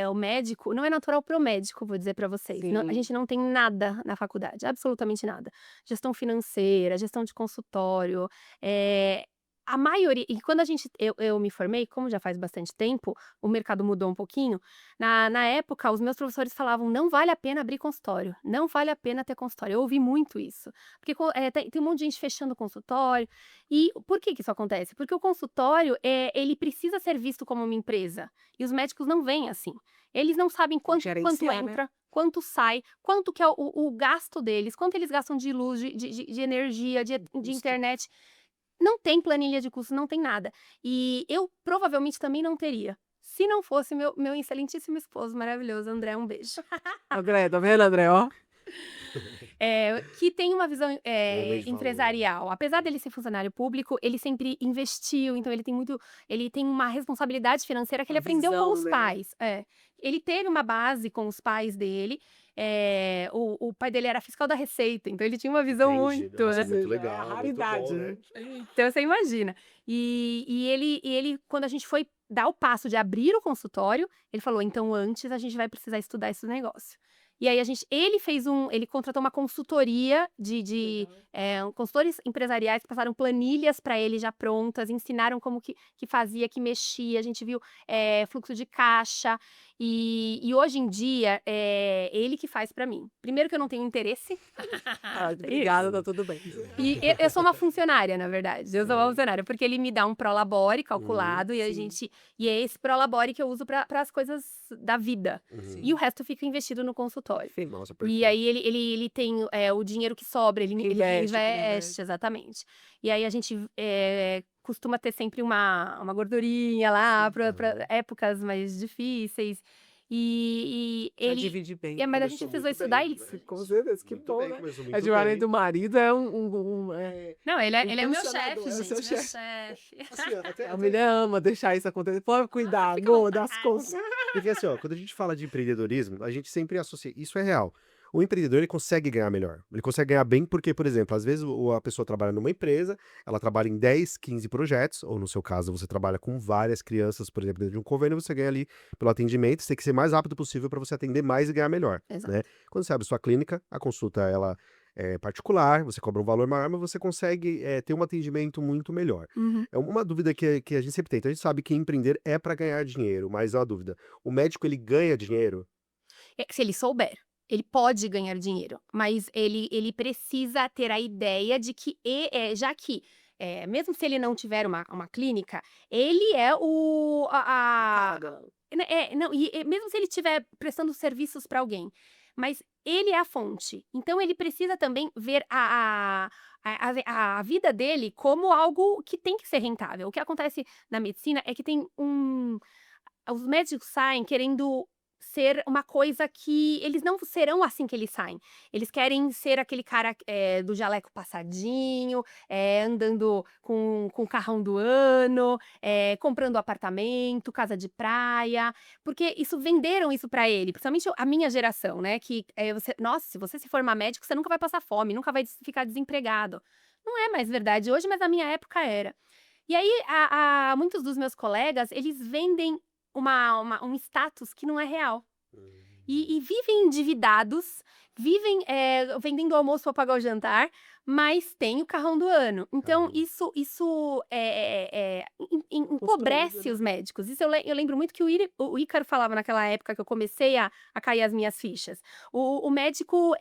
o médico não é natural para o médico, vou dizer para vocês. Não, a Sim. gente não tem nada na faculdade, absolutamente nada. Gestão financeira, gestão de consultório, a maioria, e quando eu me formei, como já faz bastante tempo, o mercado mudou um pouquinho. Na época, os meus professores falavam: "Não vale a pena abrir consultório, não vale a pena ter consultório". Eu ouvi muito isso, porque tem um monte de gente fechando consultório. E por que que isso acontece? Porque o consultório, ele precisa ser visto como uma empresa, e os médicos não veem assim. Eles não sabem Tem que quanto gerenciar, né. entra, quanto sai, quanto que é o gasto deles, quanto eles gastam de luz, de energia, de Custo. internet. Não tem planilha de custos, não tem nada. E eu provavelmente também não teria, se não fosse meu excelentíssimo esposo maravilhoso, André, um beijo. André, tá vendo, André, ó? Que tem uma visão, Um homem de valor. empresarial. Apesar dele ser funcionário público, ele sempre investiu, então ele tem uma responsabilidade financeira que ele A aprendeu com visão, os né. pais. É. Ele teve uma base com os pais dele, o pai dele era fiscal da Receita, então ele tinha uma visão Entendi. muito, Nossa, né. Ou muito seja, é a legal, muito bom, raridade, né? né. Então você imagina. E ele quando a gente foi dar o passo de abrir o consultório, ele falou: "Então antes a gente vai precisar estudar esse negócio". E aí ele contratou uma consultoria Legal. consultores empresariais que passaram planilhas para ele já prontas, ensinaram como que fazia, que mexia, a gente viu, fluxo de caixa, e hoje em dia, é ele que faz para mim. Primeiro que eu não tenho interesse, Ah, tem isso. obrigada, tá tudo bem. E eu sou uma funcionária, na verdade, eu sou uma Aham. funcionária, porque ele me dá um prolabore Uhum, calculado Sim, e é esse prolabore que eu uso para as coisas da vida, uhum. e o sim. resto fica investido no consultório. Perfeito. Nossa, E perfeito. aí ele tem, o dinheiro que sobra, Que ele investe, que reinveste, reinveste. exatamente. E aí a gente, costuma ter sempre uma gordurinha lá Sim. para Aham. épocas mais difíceis, e Pra ele dividir bem. mas a gente Começou precisou muito estudar bem, isso. né? Com certeza, que Muito bom, bem, né. começou É muito diferente bem. do marido, é Não, um ele é o meu chefe, impulsionador, é o seu gente, meu chefe. chefe. Assim, ó, A mulher ama deixar isso acontecer. "Pode Ah, cuidar, fica à amor, das vontade. contas". porque assim, ó, quando a gente fala de empreendedorismo, a gente sempre associa, isso é real. O empreendedor, ele consegue ganhar melhor. Ele consegue ganhar bem porque, por exemplo, às vezes a pessoa trabalha numa empresa, ela trabalha em 10, 15 projetos, ou no seu caso, você trabalha com várias crianças, por exemplo, dentro de um convênio, você ganha ali pelo atendimento, você tem que ser mais rápido possível para você atender mais e ganhar melhor, né? Exato. Quando você abre sua clínica, a consulta, ela é particular, você cobra um valor maior, mas você consegue ter um atendimento muito melhor. Uhum. É uma dúvida que a gente sempre tem. Então, a gente sabe que empreender é para ganhar dinheiro, mas é uma dúvida. O médico, ele ganha dinheiro? Se ele souber, ele pode ganhar dinheiro, mas ele precisa ter a ideia de que já que, mesmo se ele não tiver uma clínica, ele é o A a carga. né, não, e mesmo se ele estiver prestando serviços para alguém, mas ele é a fonte, então ele precisa também ver a vida dele como algo que tem que ser rentável. O que acontece na medicina é que os médicos saem querendo ser uma coisa que eles não serão assim que eles saem. Eles querem ser aquele cara do jaleco passadinho, andando com o carrão do ano, comprando apartamento, casa de praia, porque venderam isso pra ele, principalmente a minha geração, né? Que nossa, se você se formar médico, você nunca vai passar fome, nunca vai ficar desempregado. Não é mais verdade hoje, mas na minha época era. E aí, muitos dos meus colegas, eles vendem um status que não é real. E vivem endividados, vivem vendendo almoço para pagar o jantar, mas tem o carrão do ano. Então, Caramba. isso Construído, empobrece né? os médicos. Isso eu lembro muito que o Ícaro falava naquela época que eu comecei a cair as minhas fichas. O médico,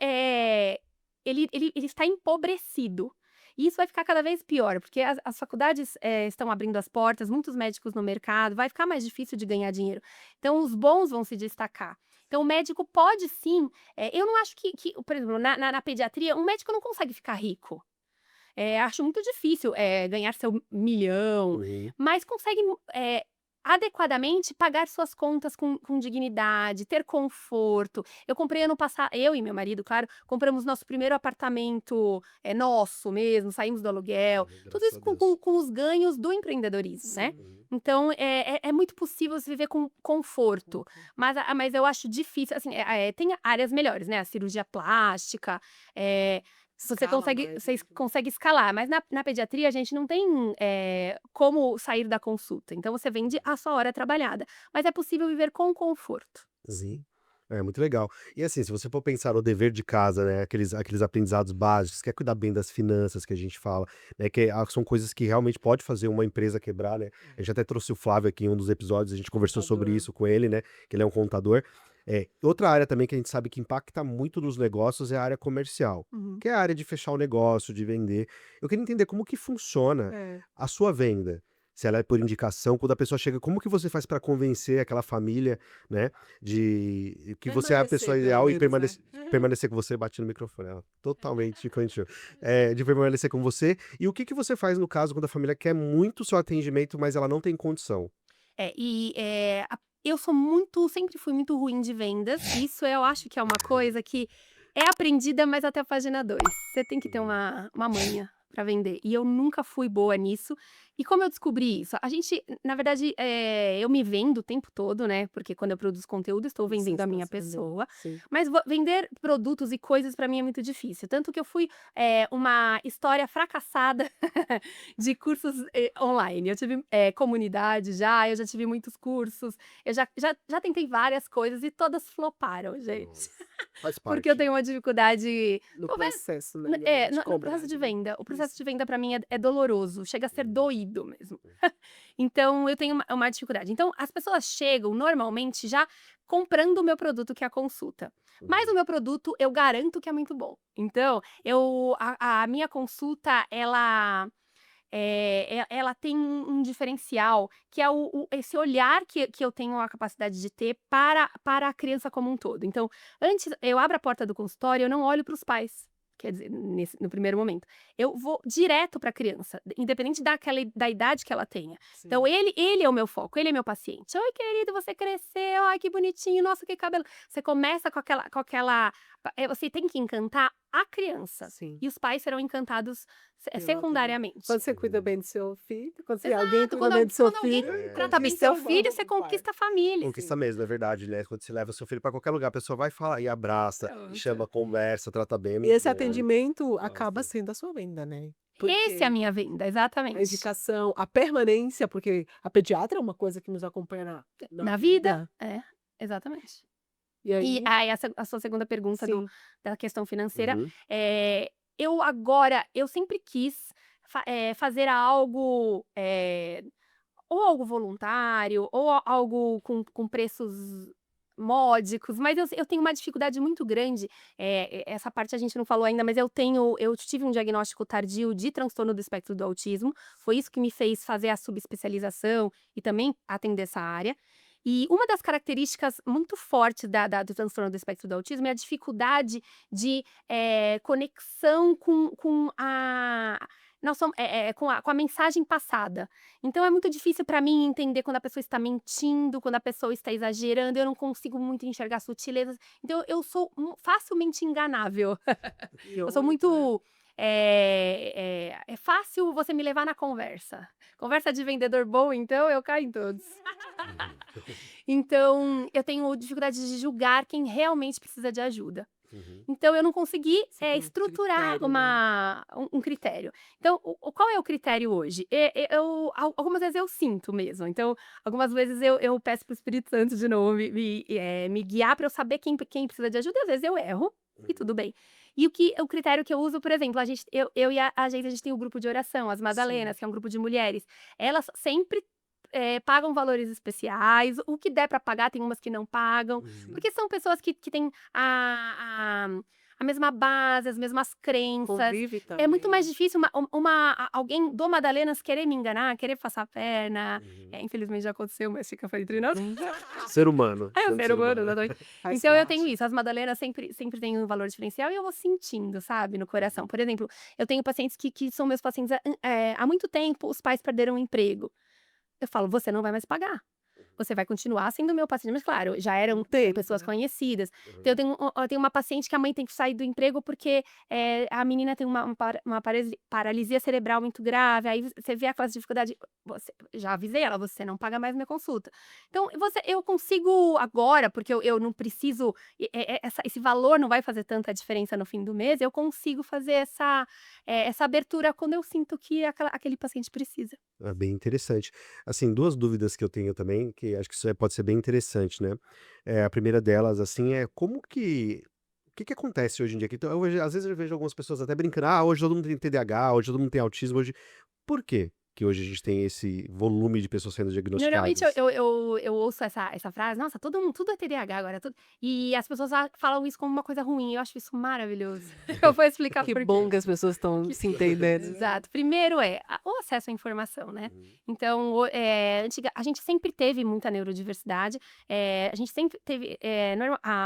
ele está empobrecido. E isso vai ficar cada vez pior, porque as faculdades estão abrindo as portas, muitos médicos no mercado, vai ficar mais difícil de ganhar dinheiro. Então, os bons vão se destacar. Então, o médico pode sim. Eu não acho que por exemplo, na pediatria, um médico não consegue ficar rico. Acho muito difícil ganhar seu milhão, Uhum. mas consegue adequadamente pagar suas contas com dignidade, ter conforto. Eu comprei ano passado, eu e meu marido, claro, compramos nosso primeiro apartamento nosso mesmo, saímos do aluguel, tudo Graças isso a com, Deus. com os ganhos do empreendedorismo, né? Sim. Então, é muito possível se viver com conforto, mas eu acho difícil, assim, tem áreas melhores, né? A cirurgia plástica, Escala mais, você né? consegue escalar, mas na pediatria a gente não tem como sair da consulta. Então você vende a sua hora trabalhada, mas é possível viver com conforto. Sim. É muito legal. E assim, se você for pensar no dever de casa, né, aqueles aprendizados básicos, que é cuidar bem das finanças que a gente fala, né, que são coisas que realmente pode fazer uma empresa quebrar, né? A gente até trouxe o Flávio aqui em um dos episódios, a gente conversou sobre Contador. isso com ele, né, que ele é um contador. Outra área também que a gente sabe que impacta muito nos negócios é a área comercial, Uhum. que é a área de fechar o negócio, de vender. Eu queria entender como que funciona É. a sua venda. Se ela é por indicação, quando a pessoa chega, como que você faz para convencer aquela família, né, de que você é a Permanecer, pessoa pelo ideal e menos, né? permanecer com você, bati no microfone, ela totalmente infantil, de permanecer com você. E o que que você faz no caso quando a família quer muito o seu atendimento, mas ela não tem condição? Eu sempre fui muito ruim de vendas. Isso eu acho que é uma coisa que é aprendida, mas até a página 2. Você tem que ter Uhum. uma manha para vender. E eu nunca fui boa nisso. E como eu descobri isso? Na verdade, eu me vendo o tempo todo, né? Porque quando eu produzo conteúdo, estou Você vendendo a está minha se vendendo. pessoa. Sim. Mas vender produtos e coisas para mim é muito difícil. Tanto que eu fui uma história fracassada de cursos online. Eu tive comunidade eu já tive muitos cursos. Eu já tentei várias coisas e todas floparam, gente. Nossa, faz Porque eu parte. tenho uma dificuldade. No Talvez processo, né? De no cobrar, processo de né? venda. O processo Isso. de venda para mim é doloroso, chega a ser doído mesmo. Então eu tenho uma dificuldade. Então as pessoas chegam normalmente já comprando o meu produto, que é a consulta. Mas Uhum. o meu produto eu garanto que é muito bom. Então, a minha consulta, ela tem um diferencial, que é esse olhar que eu tenho a capacidade de ter para a criança como um todo. Então, antes eu abro a porta do consultório, eu não olho para os pais. Quer dizer, no primeiro momento. Eu vou direto para a criança, independente da idade que ela tenha. Então, Sim. ele é o meu foco, ele é meu paciente. Oi, querido, você cresceu, ai, que bonitinho, nossa, que cabelo. Você começa com aquela. Você tem que encantar a criança. Sim. E os pais serão encantados Pela secundariamente. Quando você cuida Uhum. bem do seu filho, quando alguém Exato, cuida bem do seu quando alguém filho, trata bem conquista seu o filho, você pai. conquista a família. Conquista mesmo, é verdade, né? Quando você leva seu filho pra qualquer lugar, a pessoa vai falar e abraça, e chama, Pronto. conversa, trata bem, é E muito esse bom, né? atendimento acaba Nossa. sendo a sua venda, né? Esse é a Porque minha venda, a exatamente. indicação, a permanência, porque a pediatra é uma coisa que nos acompanha na Na vida, vida. exatamente. E E aí, aí a sua segunda pergunta sim. da questão financeira, Uhum. eu sempre quis fazer algo, ou algo voluntário, ou algo com preços módicos, mas eu tenho uma dificuldade muito grande, essa parte a gente não falou ainda, mas eu tive um diagnóstico tardio de transtorno do espectro do autismo, foi isso que me fez fazer a subespecialização e também atender essa área. E uma das características muito fortes do transtorno do espectro do autismo é a dificuldade de conexão com nós somos, com a mensagem passada. Então é muito difícil para mim entender quando a pessoa está mentindo, quando a pessoa está exagerando, eu não consigo muito enxergar sutilezas. Então eu sou facilmente enganável. E Eu sou olha, né? muito. É fácil você me levar na conversa. Conversa de vendedor bom, então eu caio em todos. Então, eu tenho dificuldade de julgar quem realmente precisa de ajuda. Uhum. Então, eu não consegui Você tem um estruturar critério, né? um critério. Então, qual é o critério hoje? Algumas vezes eu sinto mesmo. Então, algumas vezes eu peço para o Espírito Santo de novo me guiar para eu saber quem precisa de ajuda. E às vezes eu erro, e tudo bem. E o critério que eu uso, por exemplo, eu e a gente tem o grupo de oração, as Sim. Madalenas, que é um grupo de mulheres. Elas sempre pagam valores especiais, o que der para pagar, tem umas que não pagam, Uhum. porque são pessoas que têm a mesma base, as mesmas crenças. Convive É muito mais também. difícil alguém do Madalenas querer me enganar, querer passar a perna. Uhum. Infelizmente já aconteceu, mas fica entre nós. Ser humano. É o sendo ser humano, exatamente. Faz Então eu tenho parte. isso, as Madalenas sempre têm um valor diferencial e eu vou sentindo, sabe, no coração. Por exemplo, eu tenho pacientes que são meus pacientes há muito tempo, os pais perderam o emprego. Eu falo: "Você não vai mais pagar. Você vai continuar sendo meu paciente", mas claro, já eram Um tempo, pessoas né? conhecidas. Uhum. Então eu tenho uma paciente que a mãe tem que sair do emprego porque, a menina tem uma paralisia cerebral muito grave, aí você vê aquelas dificuldade, já avisei ela: "Você não paga mais minha consulta". Então eu consigo agora, porque eu não preciso, esse valor não vai fazer tanta diferença no fim do mês, eu consigo fazer essa abertura quando eu sinto que aquele paciente precisa. É bem interessante. Assim, 2 dúvidas que eu tenho também, que acho que isso aí pode ser bem interessante, né. A primeira delas, assim, é como que o que que acontece hoje em dia? Que então, hoje às vezes eu vejo algumas pessoas até brincando: "Ah, hoje todo mundo tem TDAH, hoje todo mundo tem autismo, hoje". Por quê que hoje a gente tem esse volume de pessoas sendo Normalmente eu diagnosticadas? eu eu eu ouço essa frase: "Nossa, todo mundo tudo é TDAH agora, tudo", e as pessoas falam isso como uma coisa ruim, eu acho isso maravilhoso. Eu vou explicar Que por bom quê. que as pessoas estão se entendendo, né? Exato. Primeiro o acesso à informação, né. Uhum. Então a gente sempre teve muita neurodiversidade, a gente sempre teve,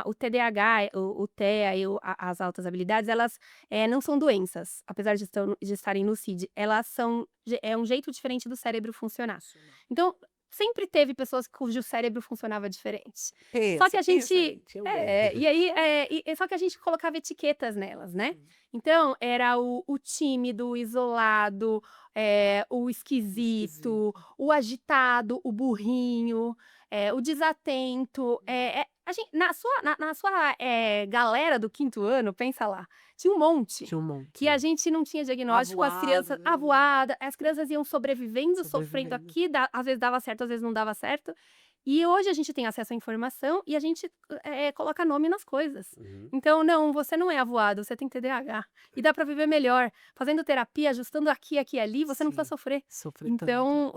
o TDAH, o TEA e as altas habilidades, elas, não são doenças, apesar de estarem no CID, elas são é um jeito diferente do cérebro funcionar. Então, sempre teve pessoas cujo cérebro funcionava diferente. Só que a Pensa, gente gente, eu mesmo. e aí, só que a gente colocava etiquetas nelas, né. Então, era o tímido, o isolado, o esquisito, Esquisito. o agitado, o burrinho, o desatento. Na sua galera do quinto ano, pensa lá, tinha um monte. Tinha um monte. E a gente não tinha diagnóstico, as crianças Avoado, né? avoada, as crianças iam sobrevivendo, sofrendo Sobrevivendo. aqui, às vezes dava certo, às vezes não dava certo. E hoje a gente tem acesso à informação e a gente, coloca nome nas coisas. Uhum. Então, não, você não é avoado, você tem TDAH. E dá para viver melhor. Fazendo terapia, ajustando aqui, aqui e ali, você não precisa Sim, sofrer. sofrer tanto. Então,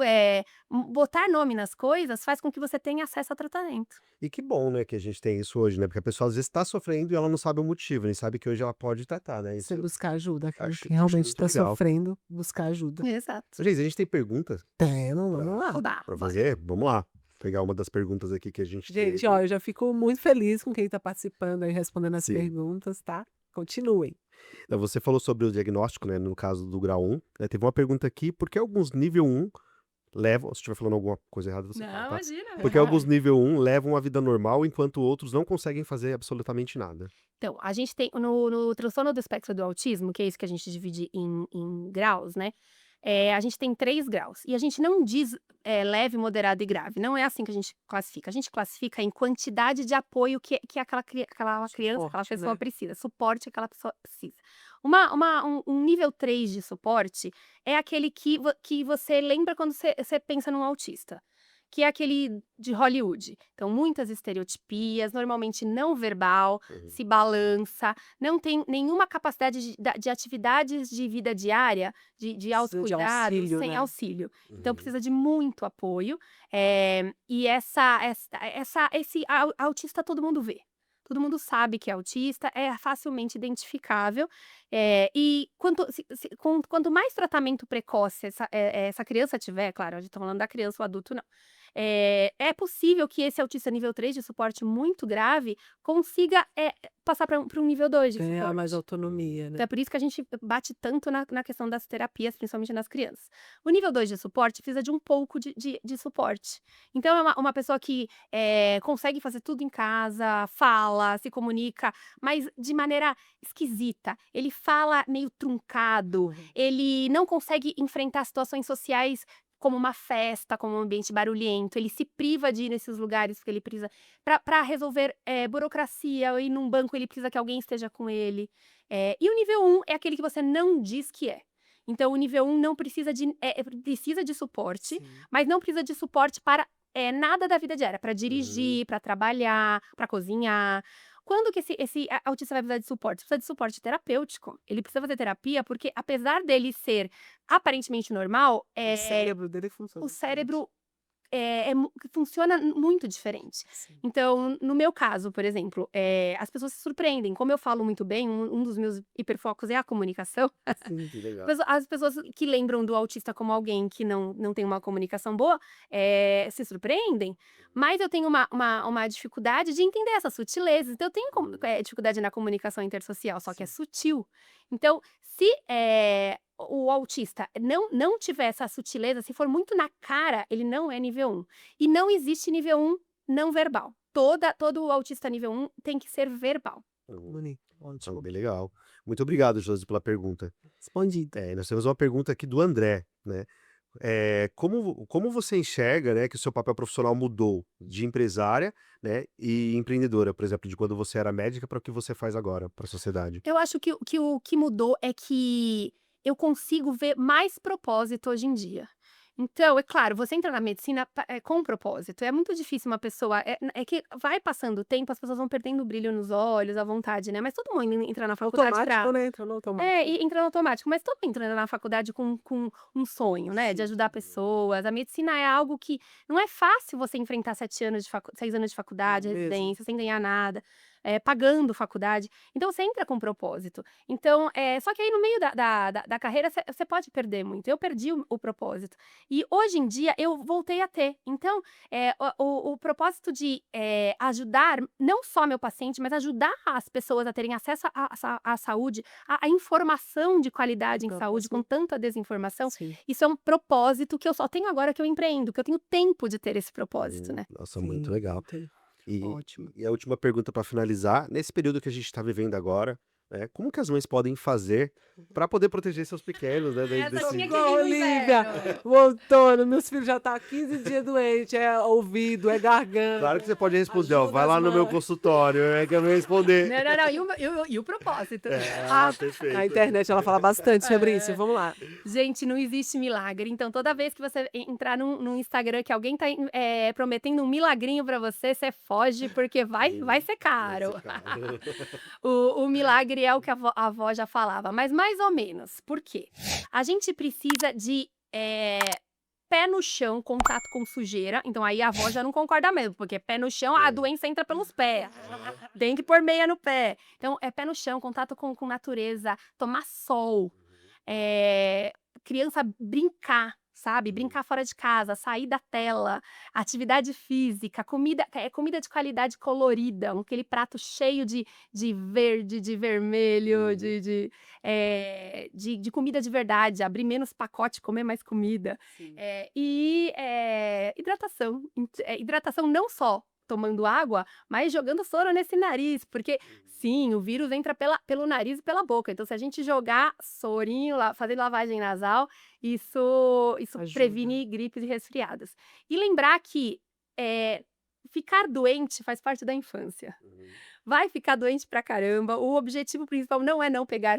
botar nome nas coisas faz com que você tenha acesso a tratamento. E que bom, né, que a gente tem isso hoje, né, porque a pessoa às vezes está sofrendo e ela não sabe o motivo, nem sabe que hoje ela pode tratar, né, Você isso buscar ajuda, quem acho realmente muito está legal. sofrendo, buscar ajuda. Exato. Gente, a gente tem perguntas Vamos lá. Oba, para bora. fazer? Vamos lá, pegar uma das perguntas aqui que a gente Gente, teve. ó, eu já fico muito feliz com quem tá participando aí, respondendo as Sim. perguntas, tá? Continuem. Você falou sobre o diagnóstico, né, no caso do grau 1, né, teve uma pergunta aqui, por que alguns nível 1 levam se estiver falando alguma coisa errada você fala, Não, tá? imagina. Por que alguns nível 1 levam a vida normal, enquanto outros não conseguem fazer absolutamente nada? Então, a gente tem no transtorno do espectro do autismo, que é isso que a gente divide em graus, né, a gente tem 3 graus. E a gente não diz, leve, moderado e grave, não é assim que a gente classifica. A gente classifica em quantidade de apoio que aquela criança, aquela Suporte, pessoa né? precisa, suporte que aquela pessoa precisa. Um nível 3 de suporte é aquele que você lembra quando você pensa num autista, que é aquele de Hollywood. Então, muitas estereotipias, normalmente não verbal, Uhum. se balança, não tem nenhuma capacidade de atividades de vida diária, de Precisa de autocuidado, auxílio, sem né? auxílio. Então, Uhum. precisa de muito apoio. E esse autista todo mundo vê. Todo mundo sabe que é autista, é facilmente identificável. E quanto mais tratamento precoce essa criança tiver, claro, a gente está falando da criança, o adulto não. É possível que esse autista nível 3 de suporte muito grave consiga passar para um nível 2 de Ganhar mais suporte. autonomia, Então né? é por isso que a gente bate tanto na questão das terapias, principalmente nas crianças. O nível 2 de suporte precisa de um pouco de suporte. Então é uma pessoa que consegue fazer tudo em casa, fala, se comunica, mas de maneira esquisita. Ele fala meio truncado, ele não consegue enfrentar situações sociais como uma festa, como um ambiente barulhento. Ele se priva de ir nesses lugares porque ele precisa. Para resolver burocracia, ou ir num banco, ele precisa que alguém esteja com ele. E o nível 1 é aquele que você não diz que é. Então, o nível 1 não precisa precisa de suporte, Sim. mas não precisa de suporte para nada da vida diária, para Uhum. dirigir, para trabalhar, para cozinhar. Quando que esse autista vai precisar de suporte? Precisa de suporte terapêutico. Ele precisa fazer terapia porque, apesar dele ser aparentemente normal, O cérebro dele funciona o diferente. cérebro funciona muito diferente. Sim. Então, no meu caso, por exemplo, as pessoas se surpreendem. Como eu falo muito bem, um dos meus hiperfocos é a comunicação. Sim. Que legal. As pessoas que lembram do autista como alguém que não tem uma comunicação boa, se surpreendem, mas eu tenho uma dificuldade de entender essas sutilezas. Então, eu tenho dificuldade na comunicação intersocial, só que é sutil. Então, se o autista não tiver essa sutileza, se for muito na cara, ele não é nível 1. E não existe nível 1 não verbal. Todo autista nível 1 tem que ser verbal. Bonito. Ótimo. Bem legal. Muito obrigado, Josi, pela pergunta. Respondido. E nós temos uma pergunta aqui do André, né? Como você enxerga, né, que o seu papel profissional mudou de empresária, né, e empreendedora, por exemplo, de quando você era médica para o que você faz agora para a sociedade? Eu acho que o que mudou é que eu consigo ver mais propósito hoje em dia. Então, é claro, você entra na medicina com um propósito. É muito difícil uma pessoa. É que vai passando o tempo, as pessoas vão perdendo o brilho nos olhos, a vontade, né? Mas todo mundo entra na faculdade Automático, pra. né? Entra no automático. E entra no automático, mas todo mundo entra na faculdade com um sonho, né? De ajudar pessoas. A medicina é algo que não é fácil você enfrentar 6 anos de faculdade, Não mesmo. residência, sem ganhar nada, pagando faculdade. Então você entra com propósito. Então, só que aí no meio da carreira você pode perder muito. Eu perdi o propósito. E hoje em dia eu voltei a ter. Então, o propósito de ajudar não só meu paciente, mas ajudar as pessoas a terem acesso à saúde, à informação de qualidade em saúde, com tanta desinformação, Sim. isso é um propósito que eu só tenho agora que eu empreendo, que eu tenho tempo de ter esse propósito, né? Nossa, Sim. muito legal. Entendi. E, Ótimo. e a última pergunta para finalizar, nesse período que a gente está vivendo agora, como que as mães podem fazer para poder proteger seus pequenos, né? Essa tinha que Igual, vir no Olivia, inverno. o Antônio, meus filhos já tá há 15 dias doente, é ouvido, é garganta. Claro que você pode responder, ó, Ajuda vai lá as no meu mães. consultório, que eu vou responder. Não, e o propósito? Perfeito. A internet, ela fala bastante sobre isso, vamos lá. Gente, não existe milagre. Então, toda vez que você entrar num Instagram que alguém tá prometendo um milagrinho pra você, você foge, porque vai ser caro. O milagre é o que a avó já falava, mas mais ou menos. Por quê? A gente precisa de pé no chão, contato com sujeira. Então, aí a avó já não concorda mesmo, porque pé no chão, a doença entra pelos pés. Tem que pôr meia no pé. Então, pé no chão, contato com natureza, tomar sol. Criança brincar, sabe? Brincar fora de casa, sair da tela, atividade física, comida de qualidade colorida, aquele prato cheio de verde, de vermelho, de comida de verdade, abrir menos pacote, comer mais comida. Hidratação. Hidratação não só tomando água, mas jogando soro nesse nariz, porque sim, o vírus entra pelo nariz e pela boca. Então, se a gente jogar sorinho, fazer lavagem nasal, isso Ajuda. previne gripes e resfriados. E lembrar que ficar doente faz parte da infância. Vai ficar doente pra caramba. O objetivo principal não é não pegar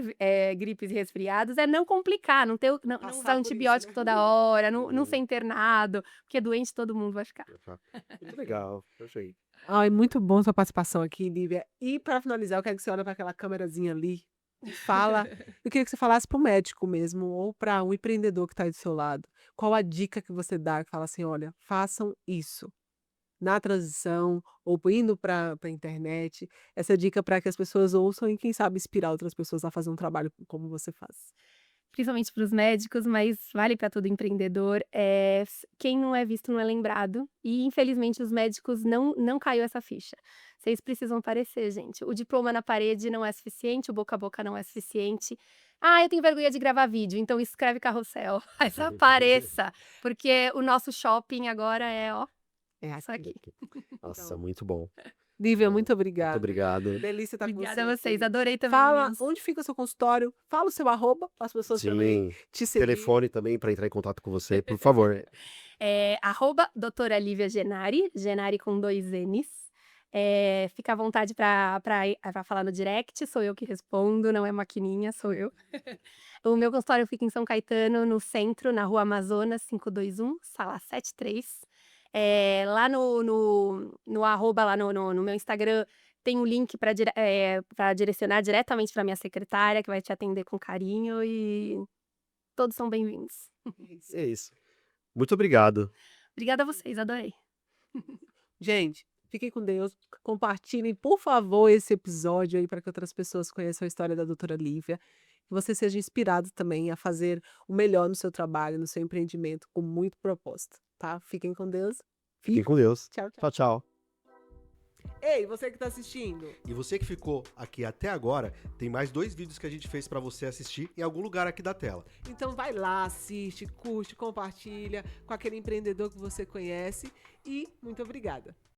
gripes e resfriados, é não complicar, não Passar usar por antibiótico isso, né? toda hora, não ser internado, porque doente todo mundo vai ficar. Muito legal, perfeito. Ai, muito bom sua participação aqui, Lívia. E para finalizar, eu quero que você olhe para aquela câmerazinha ali e fala. Eu queria que você falasse para o médico mesmo, ou para um empreendedor que está aí do seu lado. Qual a dica que você dá? Que fala assim: olha, façam isso na transição, ou indo para a internet. Essa dica para que as pessoas ouçam e, quem sabe, inspirar outras pessoas a fazer um trabalho como você faz. principalmente para os médicos, mas vale para todo empreendedor. Quem não é visto não é lembrado. E, infelizmente, os médicos não caiu essa ficha. Vocês precisam aparecer, gente. O diploma na parede não é suficiente, o boca a boca não é suficiente. Eu tenho vergonha de gravar vídeo, então escreve carrossel. Mas apareça, porque o nosso shopping agora é, ó, É isso aqui. Nossa, Então, muito bom. Lívia, muito Muito obrigada. obrigado. Delícia estar com Obrigada a você vocês, aqui. adorei também, Fala meninos. onde fica o seu consultório, fala o seu arroba, para as pessoas também Sim. te seguir. Telefone também para entrar em contato com você, por favor. @ doutora Lívia Genari, Genari com 2 N's. Fica à vontade para falar no direct, sou eu que respondo, não é maquininha, sou eu. O meu consultório fica em São Caetano, no centro, na Rua Amazonas 521, sala 73. Lá no arroba, lá no meu Instagram, tem um link para direcionar diretamente para minha secretária, que vai te atender com carinho e todos são bem-vindos. É isso. Muito obrigado. Obrigada a vocês, adorei. Gente, fiquem com Deus. Compartilhem, por favor, esse episódio aí para que outras pessoas conheçam a história da doutora Lívia. Que você seja inspirado também a fazer o melhor no seu trabalho, no seu empreendimento, com muito propósito, tá? Fiquem com Deus. Fiquem com Deus. Tchau, tchau. Tchau, tchau. Ei, você que tá assistindo. E você que ficou aqui até agora, tem mais 2 vídeos que a gente fez para você assistir em algum lugar aqui da tela. Então vai lá, assiste, curte, compartilha com aquele empreendedor que você conhece e muito obrigada.